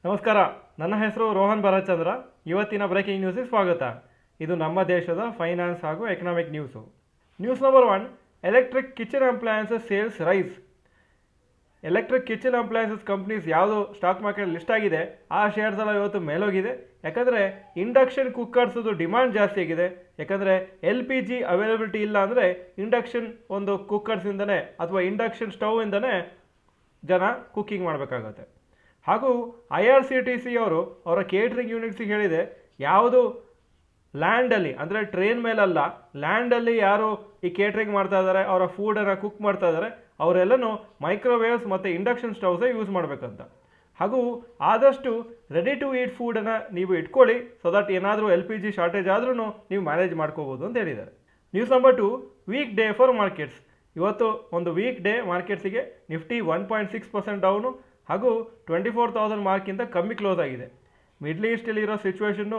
ನಮಸ್ಕಾರ, ನನ್ನ ಹೆಸರು ರೋಹನ್ ಭರತ್ಚಂದ್ರ. ಇವತ್ತಿನ ಬ್ರೇಕಿಂಗ್ ನ್ಯೂಸಿಗೆ ಸ್ವಾಗತ. ಇದು ನಮ್ಮ ದೇಶದ ಫೈನಾನ್ಸ್ ಹಾಗೂ economic news. News number 1, electric kitchen appliances sales rise. Electric kitchen appliances companies ಯಾವುದು ಸ್ಟಾಕ್ ಮಾರ್ಕೆಟ್ ಲಿಸ್ಟ್ ಆಗಿದೆ ಆ ಶೇರ್ಸ್ ಎಲ್ಲ ಇವತ್ತು ಮೇಲೋಗಿದೆ. ಯಾಕಂದರೆ ಇಂಡಕ್ಷನ್ ಕುಕ್ಕರ್ಸ್ದು ಡಿಮಾಂಡ್ ಜಾಸ್ತಿ ಆಗಿದೆ. ಯಾಕಂದರೆ LPG ಅವೈಲಬಿಲಿಟಿ ಇಲ್ಲ ಅಂದರೆ ಇಂಡಕ್ಷನ್ ಒಂದು ಕುಕ್ಕರ್ಸಿಂದನೇ ಅಥವಾ ಇಂಡಕ್ಷನ್ ಸ್ಟೌವಿಂದನೇ ಜನ ಕುಕ್ಕಿಂಗ್ ಮಾಡಬೇಕಾಗತ್ತೆ. ಹಾಗೂ IRCTC ಅವರು ಅವರ ಕೇಟ್ರಿಂಗ್ ಯೂನಿಟ್ಸಿಗೆ ಹೇಳಿದೆ, ಯಾವುದು ಲ್ಯಾಂಡಲ್ಲಿ ಅಂದರೆ ಟ್ರೈನ್ ಮೇಲಲ್ಲ, ಲ್ಯಾಂಡಲ್ಲಿ ಯಾರು ಈ ಕೇಟ್ರಿಂಗ್ ಮಾಡ್ತಾ ಇದ್ದಾರೆ, ಅವರ ಫೂಡನ್ನು ಕುಕ್ ಮಾಡ್ತಾ ಇದ್ದಾರೆ, ಅವರೆಲ್ಲನೂ ಮೈಕ್ರೋವೇವ್ಸ್ ಮತ್ತು ಇಂಡಕ್ಷನ್ ಸ್ಟವ್ಸೇ ಯೂಸ್ ಮಾಡಬೇಕಂತ. ಹಾಗೂ ಆದಷ್ಟು ರೆಡಿ ಟು ಈಟ್ ಫೂಡನ್ನು ನೀವು ಇಟ್ಕೊಳ್ಳಿ, ಸೊ ದಟ್ ಏನಾದರೂ LPG ಶಾರ್ಟೇಜ್ ಆದ್ರೂ ನೀವು ಮ್ಯಾನೇಜ್ ಮಾಡ್ಕೋಬೋದು ಅಂತ ಹೇಳಿದ್ದಾರೆ. News number 2, weak day for markets. ಇವತ್ತು ಒಂದು ವೀಕ್ ಡೇ ಮಾರ್ಕೆಟ್ಸಿಗೆ ನಿಫ್ಟಿ 1.6% ಡೌನು ಹಾಗೂ 24,000 ಮಾರ್ಕ್ಕಿಂತ ಕಮ್ಮಿ ಕ್ಲೋಸ್ ಆಗಿದೆ. ಮಿಡ್ಲ್ ಈಸ್ಟಲ್ಲಿರೋ ಸಿಚುವೇಷನ್ನು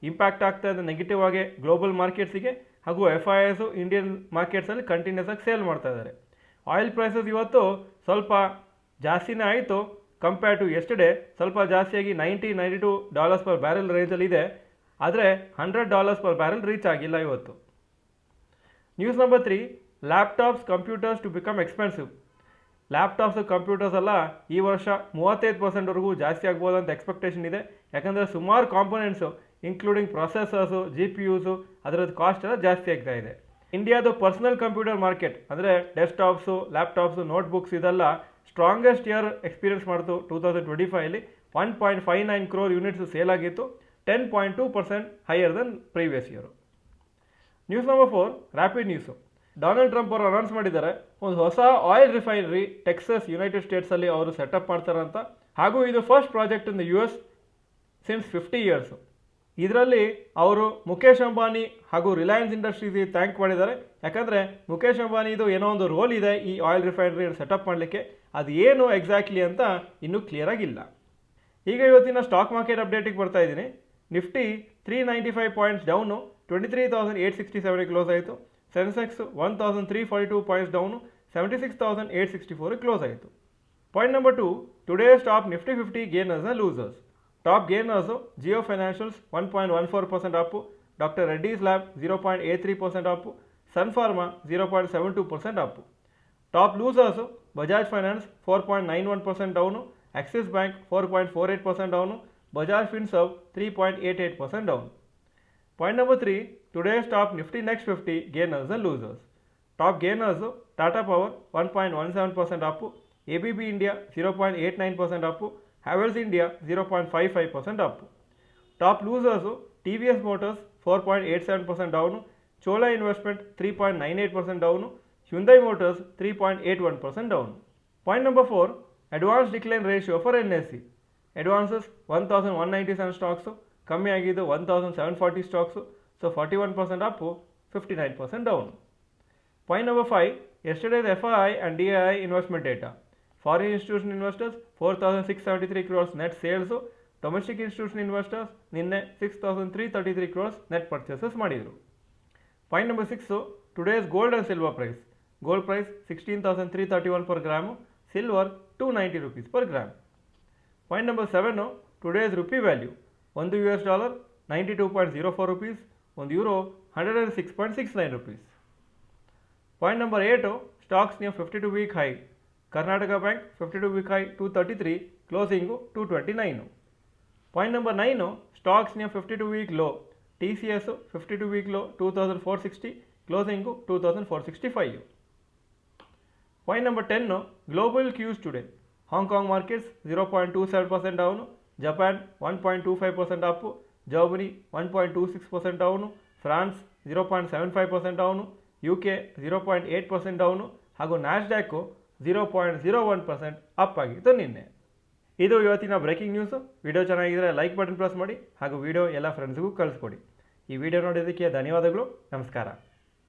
ಇಂಪ್ಯಾಕ್ಟ್ ಆಗ್ತಾ ಇದೆ ನೆಗೆಟಿವ್ ಆಗಿ ಗ್ಲೋಬಲ್ ಮಾರ್ಕೆಟ್ಸಿಗೆ. ಹಾಗೂ FIIs ಇಂಡಿಯನ್ ಮಾರ್ಕೆಟ್ಸಲ್ಲಿ ಕಂಟಿನ್ಯೂಸ್ ಆಗಿ ಸೇಲ್ ಮಾಡ್ತಾ ಇದ್ದಾರೆ. ಆಯಿಲ್ ಪ್ರೈಸಸ್ ಇವತ್ತು ಸ್ವಲ್ಪ ಜಾಸ್ತಿನೇ ಆಯಿತು ಕಂಪೇರ್ ಟು ಎಸ್ಟರ್ಡೇ. ಸ್ವಲ್ಪ ಜಾಸ್ತಿಯಾಗಿ $90-92 ಪರ್ ಬ್ಯಾರೆಲ್ ರೇಂಜಲ್ಲಿದೆ, ಆದರೆ $100 ಪರ್ ಬ್ಯಾರೆಲ್ ರೀಚ್ ಆಗಿಲ್ಲ ಇವತ್ತು. News number 3, laptops computers to become expensive. Laptops computers ಎಲ್ಲ ಈ ವರ್ಷ 35%ವರೆಗೂ ಜಾಸ್ತಿ ಆಗ್ಬೋದು ಅಂತ ಎಕ್ಸ್ಪೆಕ್ಟೇಷನ್ ಇದೆ. ಯಾಕಂದರೆ ಸುಮಾರು ಕಾಂಪೊನೆಂಟ್ಸು ಇನ್ಕ್ಲೂಡಿಂಗ್ ಪ್ರೊಸೆಸರ್ಸು, GPUಸು ಅದರದ್ದು ಕಾಸ್ಟ್ ಎಲ್ಲ ಜಾಸ್ತಿ ಆಗ್ತಾ ಇದೆ. ಇಂಡಿಯಾದು ಪರ್ಸನಲ್ ಕಂಪ್ಯೂಟರ್ ಮಾರ್ಕೆಟ್ ಅಂದರೆ ಡೆಸ್ಕ್ಟಾಪ್ಸು, ಲ್ಯಾಪ್ಟಾಪ್ಸು, ನೋಟ್ಬುಕ್ಸ್ ಇದೆಲ್ಲ ಸ್ಟ್ರಾಂಗೆಸ್ಟ್ ಇಯರ್ ಎಕ್ಸ್ಪೀರಿಯನ್ಸ್ ಮಾಡ್ತು 2025. 1.59 crore ಯೂನಿಟ್ಸ್ ಸೇಲ್ ಆಗಿತ್ತು, 10.2% higher then previous year. News number 4, rapid news. Donald Trump ಅವರು ಅನೌನ್ಸ್ ಮಾಡಿದ್ದಾರೆ, ಒಂದು ಹೊಸ ಆಯಿಲ್ ರಿಫೈನರಿ ಟೆಕ್ಸಸ್ ಯುನೈಟೆಡ್ ಸ್ಟೇಟ್ಸಲ್ಲಿ ಅವರು ಸೆಟಪ್ ಮಾಡ್ತಾರಂತ. ಹಾಗೂ ಇದು first project in the US since 50 years. ಇದರಲ್ಲಿ ಅವರು ಮುಖೇಶ್ ಅಂಬಾನಿ ಹಾಗೂ ರಿಲಯನ್ಸ್ ಇಂಡಸ್ಟ್ರೀಸ್ಗೆ ಥ್ಯಾಂಕ್ ಮಾಡಿದ್ದಾರೆ. ಯಾಕಂದರೆ ಮುಖೇಶ್ ಅಂಬಾನಿದು ಏನೋ ಒಂದು ರೋಲ್ ಇದೆ ಈ ಆಯಿಲ್ ರಿಫೈನರಿ ಸೆಟಪ್ ಮಾಡಲಿಕ್ಕೆ, ಅದು ಏನು ಎಕ್ಸಾಕ್ಟ್ಲಿ ಅಂತ ಇನ್ನೂ ಕ್ಲಿಯರ್ ಆಗಿಲ್ಲ. ಈಗ ಇವತ್ತಿನ ಸ್ಟಾಕ್ ಮಾರ್ಕೆಟ್ ಅಪ್ಡೇಟಿಗೆ ಬರ್ತಾ ಇದ್ದೀನಿ. ನಿಫ್ಟಿ 395 ಪಾಯಿಂಟ್ಸ್ ಡೌನು, 23,867 ಕ್ಲೋಸ್ ಆಯಿತು. ಸೆನ್ಸೆಕ್ಸ್ 1,342 ಪಾಯಿಂಟ್ಸ್ ಡೌನು, 76,864 ಕ್ಲೋಸ್ ಆಯಿತು. Point number 2, today's top Nifty 50 gainers and losers. Top gainers Jio Financials 1.14% up, doctor Reddy's lab 0.83% up, Sun Pharma 0.72% up. Top losers Bajaj Finance 4.91% down, Axis Bank 4.48% down, Bajaj Finserv 3.88% down. Point number 3, today's top Nifty Next 50 gainers and losers. Top gainers, Tata Power 1.17% up, ABB India 0.89% up, Havells India 0.55% up. Top losers, TVS Motors 4.87% down, Chola Investment 3.98% down, Hyundai Motors 3.81% down. Point number 4, advance decline ratio for NSE. Advances 1,197 stocks, ಕಮ್ಮಿ ಆಗಿದ್ದು 1,740 stocks, so 41% up, 59% down. Point number 5, yesterday's FII and DII investment data. Foreign institution investors 4,673 crores net sales, domestic institution investors ನಿನ್ನೆ 6,333 crores net purchases ಮಾಡಿದರು. Point number 6, today's gold and silver price. Gold price 16,331 per gram, silver 290 rupees per gram. Point number 7, today's rupee value. ಒಂದು $, 92.04 rupees, ಒಂದು euro 106.69 rupees. ಪಾಯಿಂಟ್ ನಂಬರ್ 8, stocks near 52 week high. Karnataka bank 52 week high 233, closing 229. Point number 9, stocks near 52 week low. TCS 52 week low 2,460, closing 2,465. Point number 10, global Qs today. Hong Kong markets 0.27% down, Japan 1.25% Appu, Germany 1.26% down, France 0.75% down, UK 0.8% down, ಹಾಗೂ ನ್ಯಾಸ್ಡ್ಯಾಕು 0.01% up ಆಗಿತ್ತು ನಿನ್ನೆ. ಇದು ಇವತ್ತಿನ breaking news. Video ಚೆನ್ನಾಗಿದ್ದರೆ like button press ಮಾಡಿ ಹಾಗೂ video ಎಲ್ಲ ಫ್ರೆಂಡ್ಸ್ಗೂ ಕಳಿಸ್ಕೊಡಿ. ಈ ವಿಡಿಯೋ ನೋಡೋದಕ್ಕೆ ಧನ್ಯವಾದಗಳು. ನಮಸ್ಕಾರ.